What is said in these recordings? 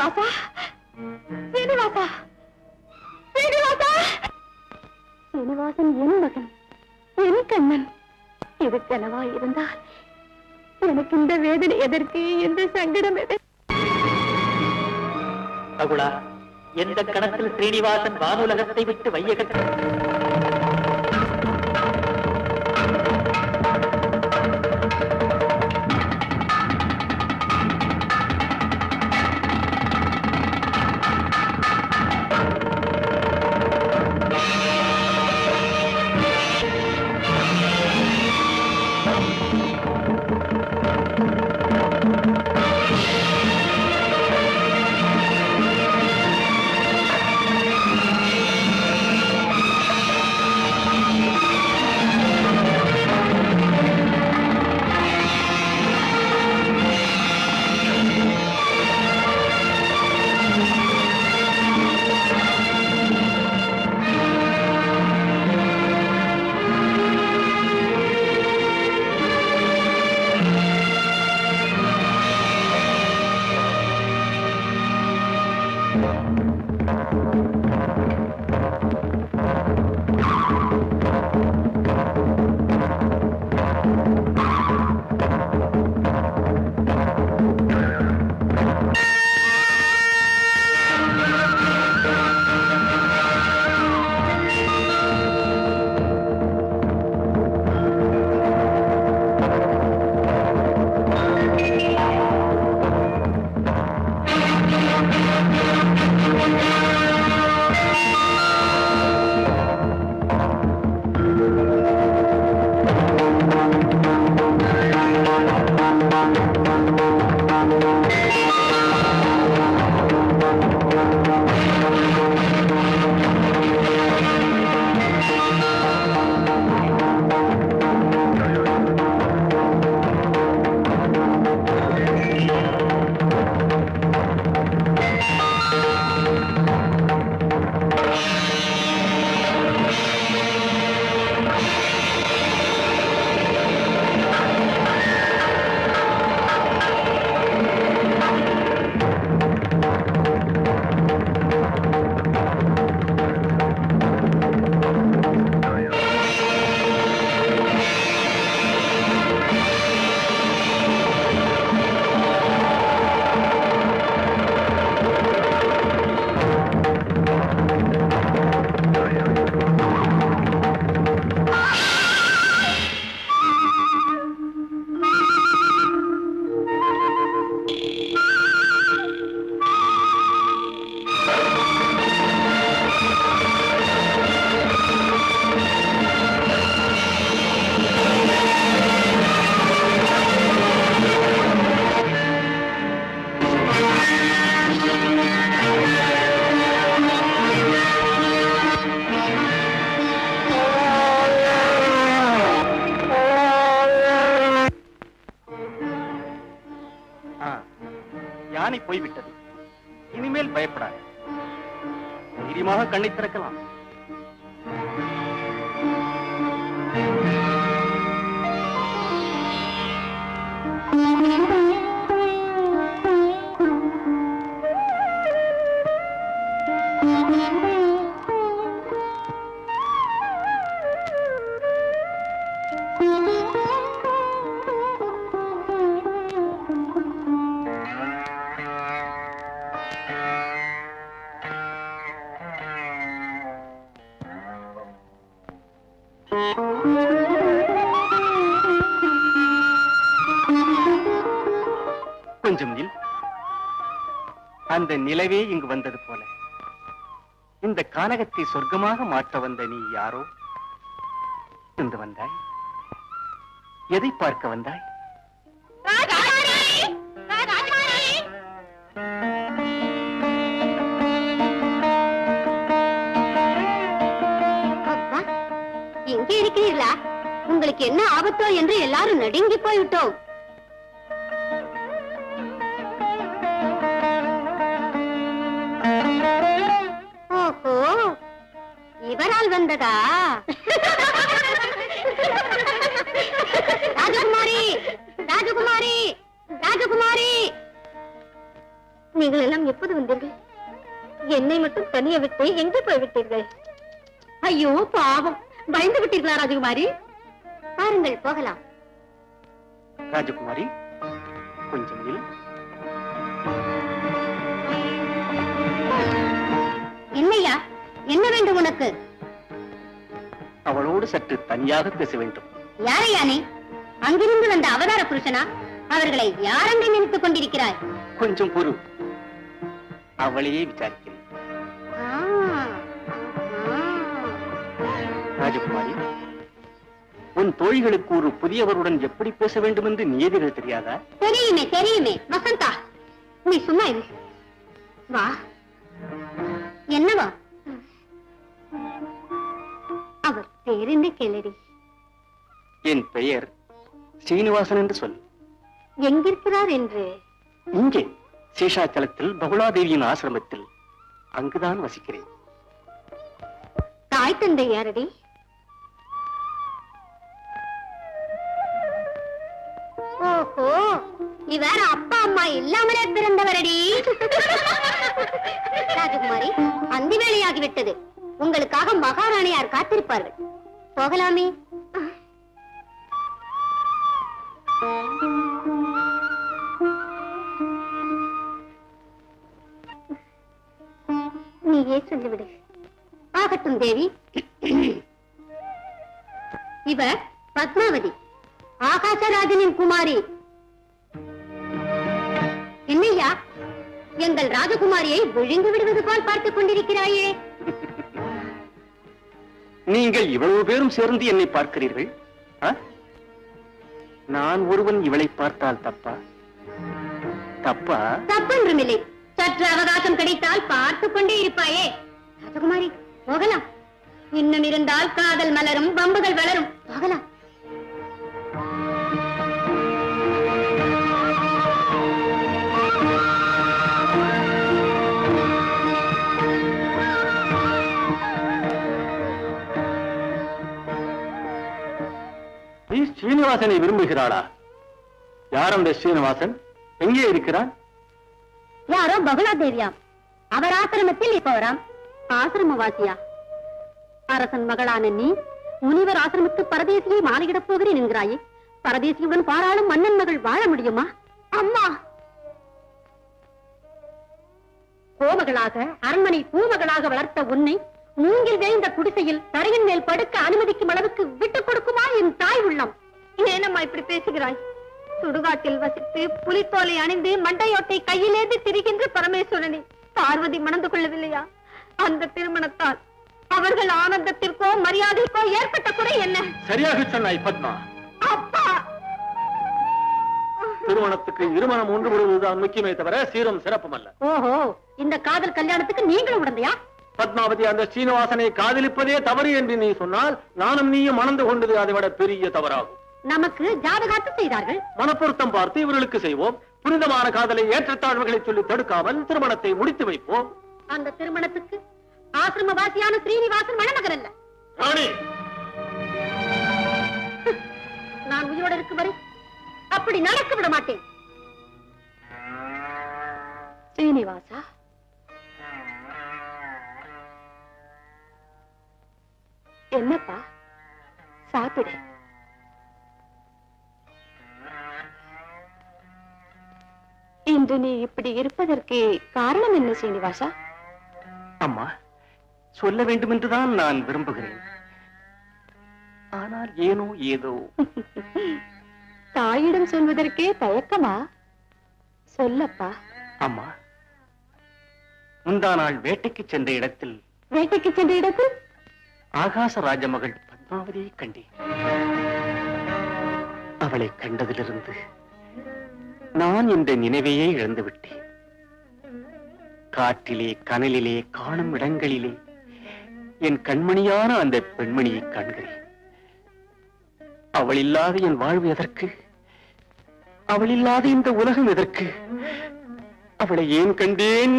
ஸ்ரீனிவாசா, ஸ்ரீனிவாசா, ஸ்ரீனிவாசா! சீனிவாசன் என் மகன், என் கண்ணன். இது கனவா இருந்தால் எனக்கு இந்த வேதனை எதற்கு, இந்த சங்கடம் எதற்கு? அகுலா, எந்த கணத்தில் ஸ்ரீனிவாசன் வானுலகத்தை விட்டு வையகத்தை யானை போய்விட்டது. இனிமேல் பயப்படாது. தைரியமாக கண்ணை திறக்கலாம். கொஞ்சம் நில். அந்த நிலவே இங்கு வந்தது போல இந்த கானகத்தை சொர்க்கமாக மாற்ற வந்த நீ யாரோ? இருந்து வந்தாய்? எதை பார்க்க வந்தாய்? எங்கே இருக்கிறீர்களா? உங்களுக்கு என்ன ஆபத்தோ என்று எல்லாரும் நடுங்கி போய்விட்டோம். ஓஹோ, இவரால் வந்ததா? ராஜகுமாரி, ராஜகுமாரி, ராஜகுமாரி! நீங்கள் எல்லாம் எப்போது வந்தீர்கள்? என்னை மட்டும் தனிய விட்டு எங்கே போய் விட்டீர்கள்? ஐயோ பாவம், பயந்து விட்டீர்களா ராஜகுமாரி? பாருங்கள், போகலாம். ராஜகுமாரி, கொஞ்சம் இரு. என்னையா, என்ன வேண்டும் உனக்கு? அவளோடு சற்று தனியாக பேச வேண்டும். யாரையா நீ? அங்கிருந்து வந்த அவதார புருஷனா? அவர்களை யாரென்று நினைத்துக் கொண்டிருக்கிறாய்? கொஞ்சம் பொறு, அவளையே விசாரிக்கிறேன். ராஜகுமாரி, உன் தோழிகளுக்கு ஒரு புதியவருடன் எப்படி பேச வேண்டும் என்று நியதிகள் தெரியாதா? தெரியுமே தெரியுமே. வசந்தா, நீ சும்மா இரு. வா. என்னவா? அவர் பேர் என்ன கேளடி? என் பெயர் ஸ்ரீனிவாசன் என்று சொல். எங்கிருக்கிறார் என்று? இங்கே சேஷாச்சலத்தில் பகுலாதேவியின் ஆசிரமத்தில். அங்குதான் வசிக்கிறேன். தாய் தந்தை யாரடி? ஓஹோ, இவர் அப்பா அம்மா இல்லாமலே பிறந்தவரடி. ராஜகுமாரி, அந்தி வேளையாகிவிட்டது. உங்களுக்காக மகாராணியார் காத்திருப்பார்கள். போகலாமே? நீயே சொல்லிவிடு. ஆகட்டும் தேவி. இவர் பத்மாவதி, ஆகாசராஜனின் குமாரி. என்னையா, எங்கள் ராஜகுமாரியை விழுங்கி விடுவது போல் பார்த்துக் கொண்டிருக்கிறாயே? நீங்கள் இவ்வளவு பேரும் சேர்ந்து என்னை பார்க்கிறீர்கள். நான் ஒருவன் இவளை பார்த்தால் தப்பா? தப்பா? தப்பொன்றுமில்லை. சற்று அவகாசம் கிடைத்தால் பார்த்துக் கொண்டே இருப்பாயே. ராஜகுமாரி, போகலாம். இன்னும் இருந்தால் காதல் மலரும், வம்புகள் வளரும். போகலாம். ஸ்ரீனிவாசனை விரும்புகிறாளா? யார் அந்த ஸ்ரீனிவாசன்? எங்கே இருக்கிறான்? யாரோ பகுலாதேவியாம். அவர் ஆசிரமத்தில் இப்பவராம். ஆசிரமவாசியா? அரசன் மகளான நீ முனிவர் ஆசிரமத்து பரதேசியை மாலையிடப் போகிறேன் என்கிறாயே. பரதேசியுடன் பாராளும் மன்னன் மகள் வாழ முடியுமா? அம்மா, கோமகளாக அரண்மனை பூமகளாக வளர்த்த உன்னை மூங்கில் வேய்ந்த குடிசையில் தரையின் மேல் படுக்க அனுமதிக்கும் அளவுக்கு விட்டுக் கொடுக்குமா என் தாய் உள்ளம்? ஏனம்மா இப்படி பேசுகிறாய்? சுடுகாட்டில் வசித்து புலித்தோலை அணிந்து மண்டையோட்டை கையிலேந்து திரிகின்ற பரமேஸ்வரனை பார்வதி மணந்து கொள்ளவில்லையா? அந்த திருமணத்தால் அவர்கள் ஆனந்தத்திற்கோ மரியாதைக்கோ ஏற்பட்ட குறை என்ன? சரியாக சொன்னாய் பத்மா. அப்பா, திருமணத்துக்கு இருமணம் ஒன்று விடுவதுதான் முக்கியமே தவிர சீரும் சிறப்பும் அல்ல. ஓஹோ, இந்த காதல் கல்யாணத்துக்கு நீங்களும் உடந்தையா? பத்மாவதி, அந்த ஸ்ரீனிவாசனை காதலிப்பதே தவறு என்று நீ சொன்னால் நானும் நீயும் மணந்து கொண்டது அதை விட பெரிய தவறாகும். நமக்கு ஜாதகாத்து செய்தார்கள். மனப்பொருத்தம் பார்த்து இவர்களுக்கு செய்வோம். புனிதமான காதலை ஏற்றத்தாழ்வுகளை சொல்லி தடுக்காமல் திருமணத்தை முடித்து வைப்போம். அந்த திருமணத்துக்கு ஆசிரமவாசியான ஸ்ரீனிவாசன் மணமகன் அல்ல. ராணி, நான் உயிரோடு இருக்கும் வரை அப்படி நடக்க விட மாட்டேன். ஸ்ரீனிவாசா, என்னப்பா? சாப்பிடு. இன்று நீ இப்படி இருப்பதற்கு காரணம் என்ன ஸ்ரீனிவாசா? அம்மா, சொல்ல வேண்டும் என்றுதான் நான் விரும்புகிறேன். ஆனால் ஏனோ ஏதோ. தாயிடம் சொல்வதற்கே தயக்கமா? சொல்லப்பா. அம்மா, முந்தா நாள் வேட்டைக்கு சென்ற இடத்தில் ஆகாச ராஜ மகள் பத்மாவதியை கண்டேன். அவளை கண்டதிலிருந்து நான் இந்த நினைவையே இழந்து விட்டேன். காற்றிலே கனலிலே காணும் இடங்களிலே என் கண்மணியான அந்த பெண்மணியை காண்கிறேன். அவள் இல்லாத என் வாழ்வு எதற்கு? அவள் இல்லாத இந்த உலகம் எதற்கு? அவளை ஏன் கண்டேன்?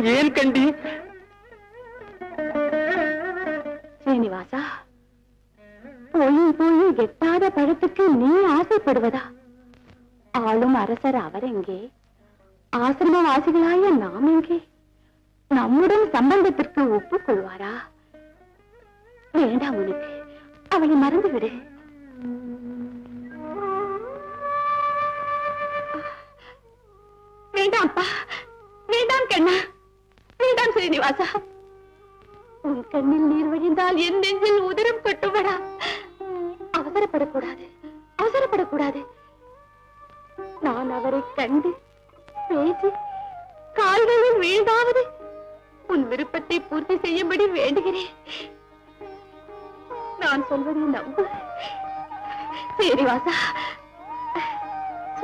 ஸ்ரீனிவாசா, போய் எட்டாத பழத்துக்கு நீ ஆசைப்படுவதா? ஆளும் அரசர் அவர் எங்கே? ஆசிரமவாசிகளாய நாம் எங்கே நம்முடன் சம்பந்தத்திற்கு ஒப்புக்கொள்வாரா? வேண்டாம், உனக்கு அவளை மறந்துவிடு. வேண்டாம்ப்பா, வேண்டாம் கண்ணா, வேண்டாம் ஸ்ரீனிவாசா. உன் கண்ணில் நீர் வழிந்தால் என் நெஞ்சில் உதிரம் கொட்டுவடா. அவசரப்படக்கூடாது, அவசரப்படக்கூடாது. நான் அவரை கண்டு பேசி கால்களில் வீழ்ந்தாவது உன் விருப்பத்தை பூர்த்தி செய்யும்படி வேண்டுகிறேன். நான் சொல்வதை நம்பு ஸ்ரீனிவாசா,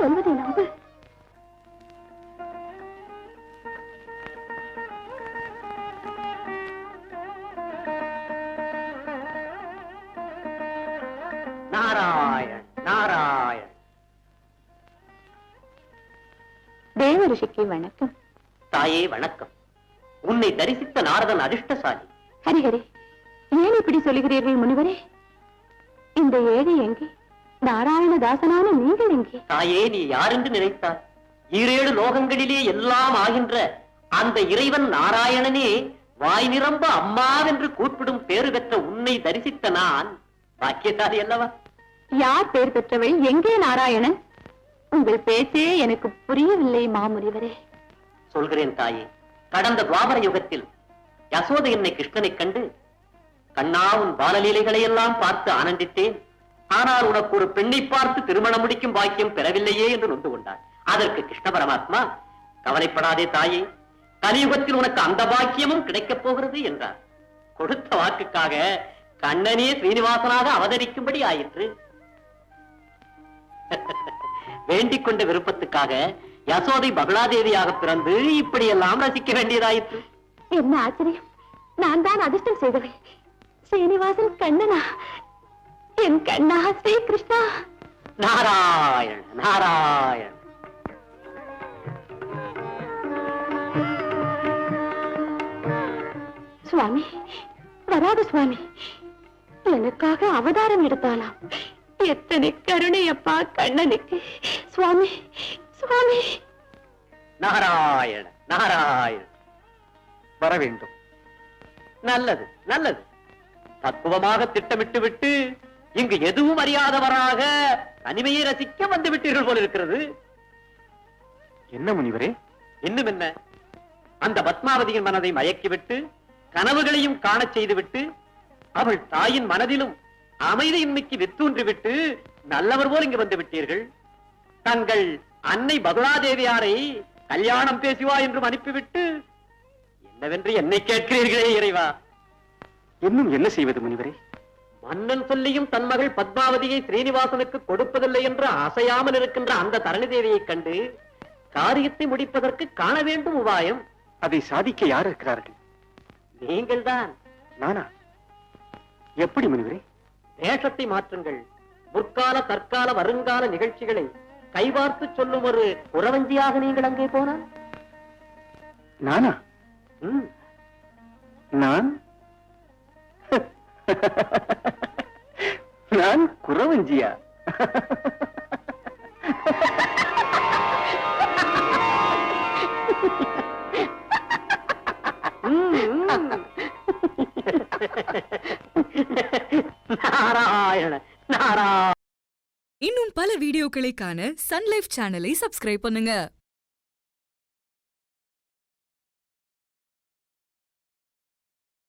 சொல்வதை நம்பு. நாராயண் நாராயண். தேவ ரிஷிக்கு வணக்கம். தாயே வணக்கம். உன்னை தரிசித்த நாரதன் அதிர்ஷ்டசாலி. ஹரிஹரி, ஏன் இப்படி சொல்லுகிறீர்கள் முனிவரே? இந்த ஏழை எங்கே? நாராயணதாசனான நீங்கள் எங்கே? தாயே, நீ யாரென்று நினைத்தாய்? ஈரேழு லோகங்களிலே எல்லாம் ஆகின்ற அந்த இறைவன் நாராயணனே வாய் நிரம்ப அம்மாவென்று கூப்பிடும் பேறு பெற்ற உன்னை தரிசித்த நான் பாக்கியசாலி அல்லவா? யார் பேர் பெற்றவள்? எங்கே நாராயணன்? உங்கள் பேச்சே எனக்கு புரியவில்லை மாமுனிவரே. சொல்கிறேன் தாயே. கடந்த துவாபர யுகத்தில் யசோதை என்னை கிருஷ்ணனை கண்டு, கண்ணா உன் பாலலீலைகளை எல்லாம் பார்த்து ஆனந்தித்தேன், ஆனால் உனக்கு ஒரு பெண்ணை பார்த்து திருமணம் முடிக்கும் பாக்கியம் பெறவில்லையே என்று நொந்து கொண்டார். அதற்கு கிருஷ்ண பரமாத்மா, கவலைப்படாதே தாயே, கலியுகத்தில் உனக்கு அந்த பாக்கியமும் கிடைக்கப் போகிறது என்றார். கொடுத்த வாக்குக்காக கண்ணனே ஸ்ரீனிவாசனாக அவதரிக்கும்படி ஆயிற்று. வேண்டிக் கொண்ட விருப்பத்துக்காக யசோதை பகலாதேவியாக பிறந்து இப்படியெல்லாம் ரசிக்க வேண்டியதாயிற்று. என்ன ஆச்சரியம்! நான் தான் அதிர்ஷ்டம் செய்தவள். ஸ்ரீனிவாசன் கண்ணனா? என் கண்ணா ஸ்ரீ கிருஷ்ணா. நாராயண் நாராயண். சுவாமி, வராது சுவாமி, எனக்காக அவதாரம் எடுத்தானாம். எத்தனை கருணை அப்பா கண்ணனுக்கு. சுவாமி, சுவாமி. நாராயண நாராயண. வர வேண்டும். நல்லது நல்லது. பக்குவமாக திட்டமிட்டு விட்டு இங்கு எதுவும் அறியாதவராக தனிமையை ரசிக்க வந்து விட்டீர்கள் போல இருக்கிறது. என்ன முனிவரே? இன்னும் என்ன, அந்த பத்மாவதியின் மனதை மயக்கிவிட்டு கனவுகளையும் காணச் செய்துவிட்டு அவள் தாயின் மனதிலும் அமைதியின்மைக்கு வித்தூன்றிவிட்டு நல்லவர் போல் இங்கு வந்து விட்டீர்கள். தங்கள் அன்னை பகுலாதேவியாரை கல்யாணம் பேசுவா என்றும் அனுப்பிவிட்டு என்னவென்று என்னை கேட்கிறீர்களே இறைவா. இன்னும் என்ன செய்வது முனிவரே? மன்னன் சொல்லியும் தன் மகள் பத்மாவதியை ஸ்ரீனிவாசனுக்கு கொடுப்பதில்லை என்று அசையாமல் இருக்கின்ற அந்த தரணி தேவியை கண்டு காரியத்தை முடிப்பதற்கு காண வேண்டும் உபாயம். அதை சாதிக்க யார் இருக்கிறார்கள்? நீங்கள் தான். நானா? எப்படி முனிவரே? தேசத்தை மாற்றுங்கள். முற்கால தற்கால வருங்கால நிகழ்ச்சிகளை கைவார்த்து சொல்லும் ஒரு புறவஞ்சியாக நீங்கள் அங்கே போனால்? நானா? நான் நான் குறவஞ்சியா? நாராயண நாராயண. இன்னும் பல வீடியோக்களை காண சன் லைஃப் சேனலை சப்ஸ்கிரைப் பண்ணுங்க.